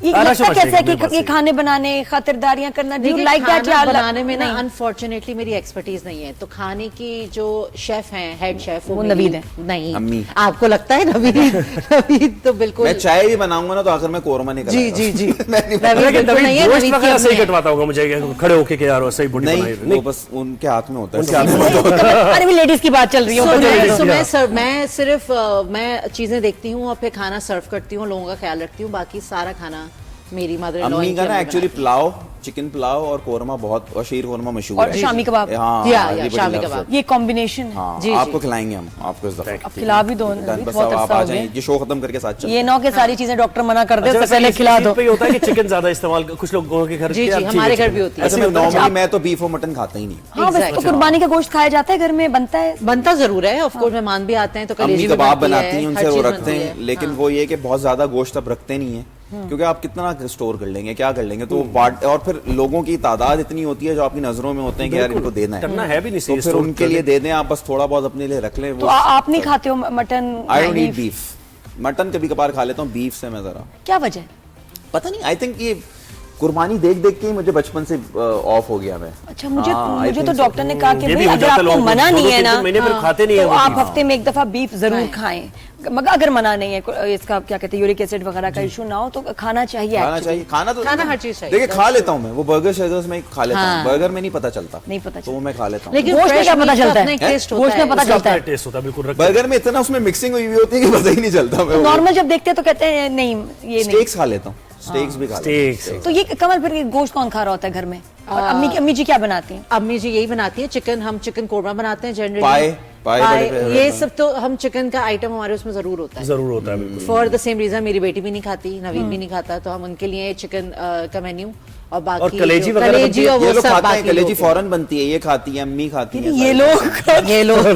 ये लगता कैसा है कि खाने बनाने खातिरदारियां करना, डू यू लाइक दैट? या बनाने में ना अनफॉर्चुनेटली मेरी एक्सपर्टीज नहीं है, तो खाने की जो शेफ हैं, हेड शेफ वो नवीद है। नहीं, अम्मी। आपको लगता है नवीद? नवीद तो बिल्कुल। मैं चाय भी बनाऊंगा ना तो आखिर में कोरमा निकल जी जी जी गोश्त वगैरह सही कटवाता होगा मुझे, खड़े होके के यार सही बोटी बनाई। नहीं, वो बस उनके हाथ में होता है। अरे लेडीज की बात चल रही है। मैं सिर्फ मैं चीजें देखती हूँ और फिर खाना सर्व करती हूँ, लोगों का ख्याल रखती हूँ, बाकी सारा खाना मेरी मदर इन लॉ। अम्मी का ना एक्चुअली पुलाव, चिकन पुलाव और कोरमा बहुत, और शीर कोरमा मशहूर है, और शामी कबाब। हाँ, शामी कबाब, ये कॉम्बिनेशन है। हाँ, आपको खिलाएंगे हम, आपको इस दफा खिला भी दो, बहुत आप आ जाएं, ये शो खत्म करके साथ चलते हैं। ये नौ के सारी चीजें डॉक्टर मना कर दे, उससे पहले खिला दो। होता है कि चिकन ज्यादा इस्तेमाल कुछ लोगों के घर, जी जी हमारे घर भी होती है। नॉर्मली मैं तो बीफ और मटन खाता ही नहीं। हाँ, बस तो कुर्बानी का गोश्त खाया जाता है घर में, बनता है, बनता जरूर है, ऑफ कोर्स मेहमान भी आते हैं तो अम्मी कबाब बनाती हैं, उनसे वो रखते हैं, लेकिन वो ये कि बहुत ज्यादा गोश्त अब रखते नहीं है, क्योंकि आप कितना स्टोर कर लेंगे, क्या कर लेंगे, तो और फिर लोगों की तादाद इतनी होती है जो आपकी नजरों में होते हैं कि यार इनको देना है भी नहीं, तो फिर उनके लिए दे दें आप, बस थोड़ा बहुत अपने लिए रख लें। तो आप नहीं खाते हो mutton? I don't eat beef, mutton कभी कभार खा लेता हूँ, बीफ से मैं जरा, क्या वजह? पता नहीं, आई थिंक ये कुर्बानी देख देख के ही मुझे बचपन से ऑफ हो गया मैं। अच्छा, मुझे तो डॉक्टर ने कहा कि भाई अगर आपको मना नहीं है ना खाते नहीं है, तो आप हफ्ते में एक दफा बीफ जरूर खाएं, मगर अगर मना नहीं है, इसका क्या कहते हैं यूरिक एसिड वगैरह का इशू ना हो तो खाना चाहिए। खाना हर चीज चाहिए। देखिए खा लेता हूँ मैं, वो बर्गर शेजर्स में खा लेता हूँ, बर्गर में नहीं पता चलता, तो वो मैं खा लेता हूँ। लेकिन गोश्त में क्या पता चलता है? गोश्त में पता चलता है, टेस्ट होता है बिल्कुल। बर्गर में इतना उसमें मिक्सिंग हुई हुई होती है कि पता ही नहीं चलता। नॉर्मल जब देखते हैं तो कहते हैं नहीं ये स्टेक्स खा लेता हूँ, स्टेक्स भी खा लेता हूँ। तो ये कमल फिर गोश्त कौन खा रहा होता है घर में? और अम्मी जी क्या बनाती हैं? अम्मी जी यही बनाती है, चिकन, हम चिकन कोरमा बनाते हैं जनरली, पाए ये सब तो हम चिकन का आइटम हमारे उसमें जरूर होता है बिल्कुल। फॉर द सेम रीजन मेरी बेटी भी नहीं खाती, नवीद भी नहीं खाता, तो हम उनके लिए चिकन का मेन्यू और बाकी और कलेजी और ये लोग खाते हैं, कलेजी फौरन बनती है, ये खाती है, अम्मी खाती है, ये लोग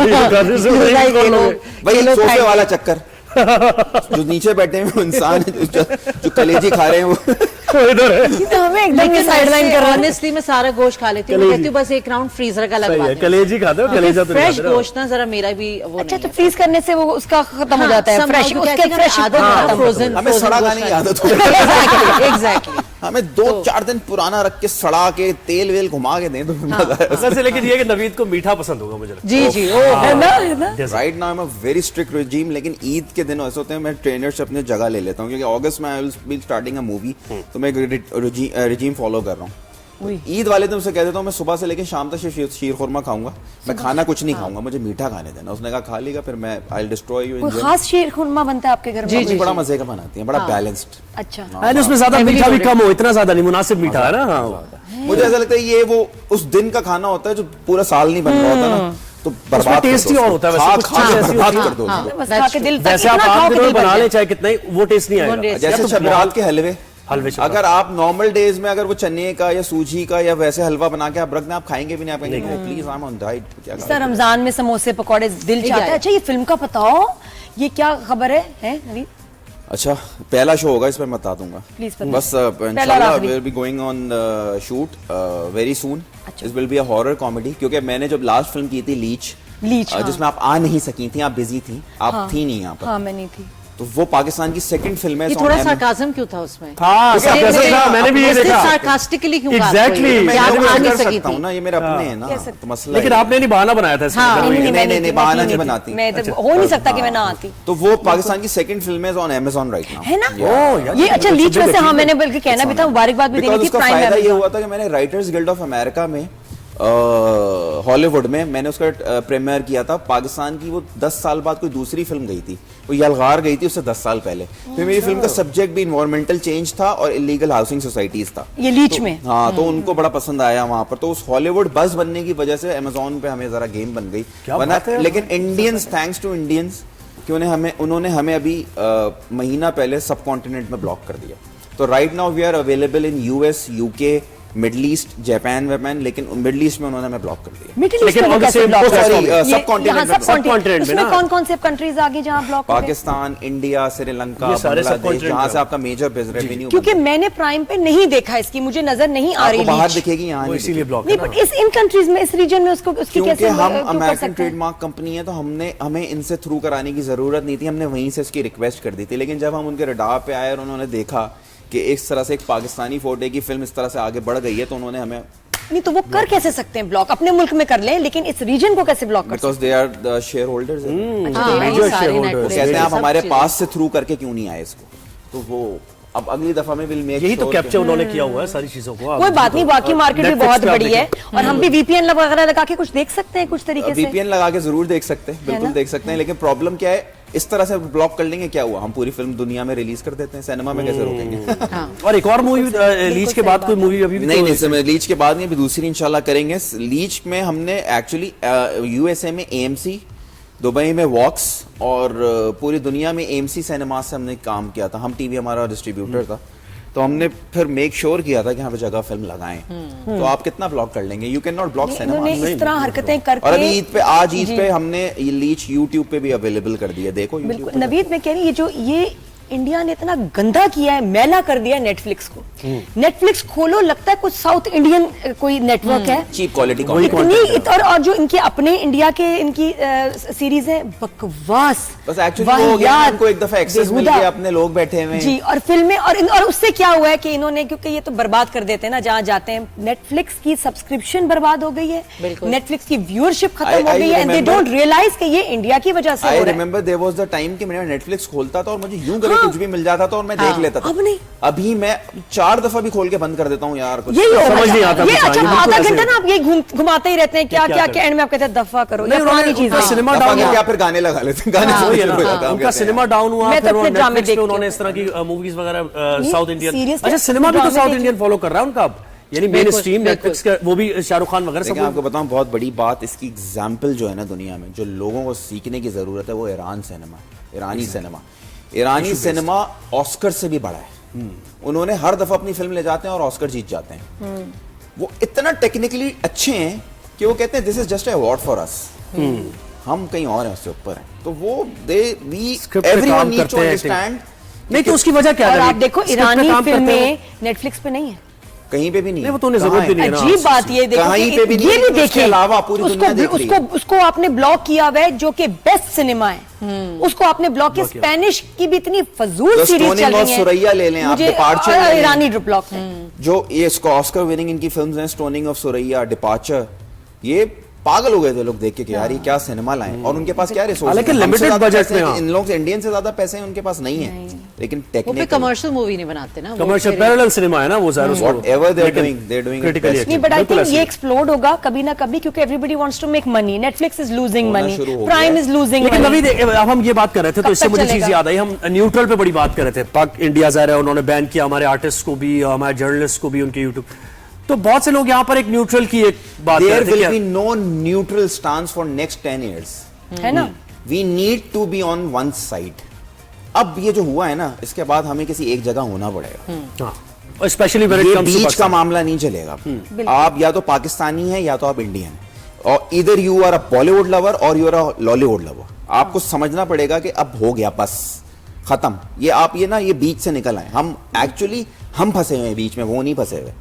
भाई सोफे वाला चक्कर, जो नीचे बैठे हुए इंसान जो कलेजी खा रहे हैं वो इधर है, तो हमें एकदम साइडलाइन कर रहा है। ऑनेस्टली मैं सारा गोश्त खा लेती हूँ, कहती हूँ बस एक राउंड फ्रीजर का लगवा दें। कलेजी खाते हो? कलेजा तो फ्रेश गोश्त ना जरा मेरा भी वो अच्छा, तो फ्रीज करने से वो उसका खत्म हो जाता है, फ्रेश उसके फ्रेश फ्रोजन, हमें सड़ा खाने की आदत हो एग्जैक्टली। हमें 2-4 दिन पुराना रख के सड़ा के तेल वेल घुमा के दें तो मजा आएगा। लेकिन ये कि नवीद को मीठा पसंद होगा मुझे लगता जी जी है ना। Right now I am a very strict regime, लेकिन ईद के दिन ऐसे होते हैं मैं ट्रेनर से अपनी जगह ले लेता हूँ, क्योंकि अगस्त में I will be starting a movie, तो मैं रेजिम फॉलो कर रहा हूँ। ईद वाले दिन उसे कह देता हूँ मैं सुबह से लेकर शाम तक सिर्फ शीर खुरमा खाऊंगा, मैं खाना कुछ नहीं खाऊंगा, मुझे मीठा खाने देना। उसने कहा खा लेगा, फिर मैं आई विल डिस्ट्रॉय यू। कोई खास शीर खुरमा बनता है आपके घर में? जी, बड़ा मजे का बनाती है, बड़ा बैलेंस्ड। अच्छा, उसमें ज्यादा मीठा भी कम हो, इतना ज्यादा नहीं, मुनासिब मीठा है ना। मुझे ऐसा लगता है ये वो उस दिन का खाना होता है जो पूरा साल नहीं बन रहा होता ना, तो बर्बाद टेस्टी और होता है, बर्बाद कर दो। वैसे आप आम दिनों में बना ले चाहे कितना ही, वो टेस्ट नहीं आएगा। जैसे शबरात के हलवे, अगर आप नॉर्मल डेज में अगर वो चने का या सूजी का या वैसे हलवा बना के आप रख दें, आप खाएंगे भी नहीं, आप कहेंगे please I am on diet. Sir Ramzan में समोसे पकौड़े दिल चाहता है। अच्छा, ये फिल्म का बताओ, ये क्या खबर है नवीद? अच्छा, पहला शो होगा, इस पर मैं बता दूंगा बस। इंशाल्लाह we will be going on shoot very soon. It will be a horror comedy, क्योंकि मैंने जब लास्ट फिल्म की थी लीच, जिसमें आप आ नहीं सकी थी, आप बिजी थी, आप थी नहीं यहाँ पर। हाँ, मैं नहीं थी। तो वो पाकिस्तान की सेकंड फिल्म है। ये थोड़ा सार्काज्म क्यों था उसमें? मैंने भी ये देखा, सार्कास्टिकली क्यों कहा? एग्जैक्टली, मैं कर सकता हूं ना, ये मेरे अपने हैं ना, तो मसला। लेकिन आपने नहीं बहाना बनाया था इसमें। नहीं, बहाना नहीं बनाती, मैं हो नहीं सकता कि मैं ना आती। तो वो पाकिस्तान की सेकंड फिल्म है ऑन Amazon राइट नाउ, है ना। ये अच्छा लीच में से, हाँ मैंने बल्कि कहना भी था, मुबारकबाद भी देनी थी। प्राइम फायदा ये हुआ था कि मैंने राइटर्स गिल्ड ऑफ अमेरिका में हॉलीवुड में मैंने उसका प्रीमियर किया था। पाकिस्तान की वो 10 साल बाद कोई दूसरी फिल्म गई थी, वो यलगार गई थी उससे 10 साल पहले। फिर मेरी फिल्म का सब्जेक्ट भी इन्वायरमेंटल चेंज था और इलीगल हाउसिंग सोसाइटीज था, ये लीच में। हाँ, तो उनको बड़ा पसंद आया वहां पर, तो उस हॉलीवुड बस बनने की वजह से अमेजोन पे हमें जरा गेम बन गई। लेकिन इंडियंस, थैंक्स टू इंडियंस, कि उन्होंने हमें अभी महीना पहले सब कॉन्टिनेंट में ब्लॉक कर दिया। तो right now we are available in US, UK, middle east, Japan वेपान, लेकिन मिडल ईस्ट में उन्होंने हमें ब्लॉक कर दिया। मिडल ईस्ट में कैसे ब्लॉक? सब कॉन्टिनेंट में ना, कौन कौन से कंट्रीज आगे जहां ब्लॉक? पाकिस्तान, इंडिया, श्रीलंका, बांग्लादेश, जहां से आपका मेजर रेवेन्यू। क्योंकि मैंने प्राइम पे नहीं देखा, इसकी मुझे नजर नहीं आ रही। बाहर दिखेगी, यहाँ इसीलिए ब्लॉक नहीं, बट इस इन कंट्रीज में, इस रीजन में उसको उसकी कैसे? हम अमेरिकन ट्रेडमार्क कंपनी है, तो हमें इनसे थ्रू कराने की जरूरत नहीं थी, हमने वहीं से इसकी रिक्वेस्ट कर दी थी। लेकिन जब हम उनके रडार पे आए और उन्होंने देखा कि इस तरह से एक पाकिस्तानी फोटे की फिल्म इस तरह से आगे बढ़ गई है, तो उन्होंने हमें, नहीं तो वो कर कैसे सकते हैं ब्लॉक, अपने मुल्क में कर लें, लेकिन इस रीजन को कैसे ब्लॉक कर because they are the shareholders. हाँ, major ये सारे shareholders। Netflix कहते हैं आप सब हमारे चीजें। पास से थ्रू करके क्यों नहीं आए इसको, तो वो अब अगली दफा में विल मेक यही तो कैप्चर उन्होंने किया हुआ है सारी चीजों को। कोई बात नहीं, बाकी मार्केट भी Netflix बहुत पे आप बड़ी है देखें। और हम भी वीपीएन वगैरह लगा के कुछ देख सकते हैं कुछ तरीके से। वीपीएन लगा के जरूर देख सकते हैं, बिल्कुल ना? देख सकते हैं, लेकिन प्रॉब्लम क्या है, इस तरह से ब्लॉक कर लेंगे क्या हुआ, हम पूरी फिल्म दुनिया में रिलीज कर देते हैं, सिनेमा में कैसे रोकेंगे? और एक और मूवी लीच के बाद कोई मूवी अभी भी नहीं तो- नहीं सर, लीच के बाद नहीं, अभी दूसरी इंशाल्लाह करेंगे। लीच में हमने एक्चुअली यूएसए में एएमसी, दुबई में वॉक्स और पूरी दुनिया में एएमसी सिनेमा से हमने काम किया था, हम टीवी हमारा डिस्ट्रीब्यूटर था, तो हमने फिर मेक श्योर किया था कि यहाँ पे जगह फिल्म लगाएं। तो आप कितना ब्लॉक कर लेंगे, you can not block cinema. इन्होंने इस तरह हरकतें करके, और अभी ईद पे, आज ईद पे हमने ये लीच यूट्यूब पे भी अवेलेबल कर दिया, देखो YouTube बिल्कुल पे। नवीद मैं कह रही, ये इंडिया ने इतना गंदा किया है, मैला कर दिया है नेटफ्लिक्स को। नेटफ्लिक्स खोलो लगता है कुछ साउथ इंडियन कोई नेटवर्क है, चीप क्वालिटी और जो इनके अपने इंडिया के इनकी सीरीज है बकवास, बस एक्चुअली वो हो गया ना, उनको एक दफा एक्सेस मिल गया, अपने लोग बैठे हुए हैं। जी, और फिल्में और उससे क्या हुआ है कि इन्होंने, क्योंकि ये तो बर्बाद कर देते हैं ना जहां जाते हैं, नेटफ्लिक्स की सब्सक्रिप्शन बर्बाद हो गई है, नेटफ्लिक्स की व्यूअरशिप खत्म हो गई है, एंड दे डोंट रियलाइज कि ये इंडिया की वजह से हो रहा है। I remember there was the time कि मैं नेटफ्लिक्स खोलता था और मुझे यूं करे कुछ भी मिल जाता था और मैं देख लेता था। अब नहीं, अभी मैं 4 दफा भी खोल के बंद कर देता हूँ यार, कुछ यही समझ नहीं आता ये कुछ, अच्छा ये बिल्कुल आधा ऐसे- घंटा ना आप ये घुमाते ही रहते हैं, क्या क्या क्या एंड में आप कहते हैं दफा करो, ये पुरानी चीज है। सिनेमा दफा डाउन करके हुआ, आप फिर गाने लगा लेते हैं, गाने वही सुनने है ना, शुरू हो जाता है, हम उनका कहते हैं सिनेमा डाउन हुआ, मैं तो फिर वो फिर ड्रामे नेटफ्लिक्स पे देखती उन्होंने हूँ। इस तरह की मूवीज वगैरह नहीं, साउथ इंडियन, seriously, अच्छा सिनेमा भी तो ड्रामे साउथ देखती इंडियन फॉलो कर रहा है उनका अब, यानी मेन स्ट्रीम नेटफ्लिक्स का, वो भी शाहरुख खान वगैरह लेकिन सब। आपको बताऊं बहुत बड़ी बात, इसकी एग्जाम्पल जो है ना दुनिया में, जो लोगों को सीखने की जरूरत है, वो ईरान सिनेमा, ईरानी सिनेमा। ईरानी सिनेमा ऑस्कर से भी बड़ा है, उन्होंने हर दफा अपनी फिल्म ले जाते हैं और ऑस्कर जीत जाते हैं। वो इतना टेक्निकली अच्छे हैं कि वो कहते हैं this is just a award for us, हम कहीं और हैं, उससे ऊपर हैं। तो वो एवरीवन नीड टू अंडरस्टैंड। नहीं तो उसकी वजह क्या है? और आप देखो स्क्रिप्ट पे ईरानी काम करते फिल्में हैं नेटफ्लिक्स पे नहीं है, कहीं पे भी नहीं नहीं, वो है। तो उन्हें कहाँ जरूरत भी है? नहीं है ना। अजीब बात ये देखो कहीं कि पे भी नहीं ये है, भी उसके देखिए, अलावा पूरी दुनिया देख रही है। उसको आपने ब्लॉक किया हुआ है जो कि बेस्ट सिनेमा है, उसको आपने ब्लॉक किया। स्पेनिश की भी इतनी फजूल The सीरीज Stoning चल of रही है, Suraya ले लें आप, मुझे Departure ले लें। ईरानी ब्लॉक है। जो ये इसको ऑस्कर विनिंग इनकी फिल्म्स हैं, स्टोनिंग ऑफ सुरैया, डिपार्चर, ये पागल हो गए थे लोग देख के कि यार ये क्या सिनेमा लाए, और उनके पास क्या रिसोर्स, हालांकि limited budget में, हाँ। इन लोगों से, इंडियन से ज्यादा पैसे उनके पास नहीं है, लेकिन वो पे टेक्निकल कमर्शियल मूवी नहीं बनाते ना, वो कमर्शियल फिर- पैरेलल सिनेमा है ना वो ज़ाहिर, उसको whatever they're लेकिन doing, they're doing it critically best. acclaimed, नहीं, बट आई बिल्कुल थिंक ऐसे। ये एक्सप्लोड होगा कभी ना कभी, क्योंकि everybody wants to make money. Netflix is losing होना मनी, शुरू हो प्राइम गया इज लूजिंग लेकिन मनी। नवीद, अब हम ये बात कर रहे थे तो कब इससे तक मुझे चीज चलेगा? याद आई, हम न्यूट्रल पे बड़ी बात कर रहे थे। पाक इंडिया ज़ाहिर है उन्होंने बैन किया हमारे आर्टिस्ट को भी, हमारे जर्नलिस्ट को भी उनके यूट्यूब, तो बहुत से लोग यहाँ पर एक न्यूट्रल की एक बात कर There रहे थे will क्या? be no neutral stance for next 10 years. है ना? We need to be on one side. अब ये जो हुआ है ना, इसके बाद हमें किसी एक जगह होना पड़ेगा। हाँ, स्पेशली व्हेन इट ये कम्स टू बीच का मामला नहीं चलेगा। आप या तो पाकिस्तानी हैं या तो आप इंडियन हैं, और इधर you are a Bollywood lover और you are a Lollywood lover. आपको समझना पड़ेगा कि अब हो गया, बस खत्म। ये आप ये ना, ये बीच से निकल आए। हम एक्चुअली हम फंसे हुए हैं बीच में, वो नहीं फंसे हुए।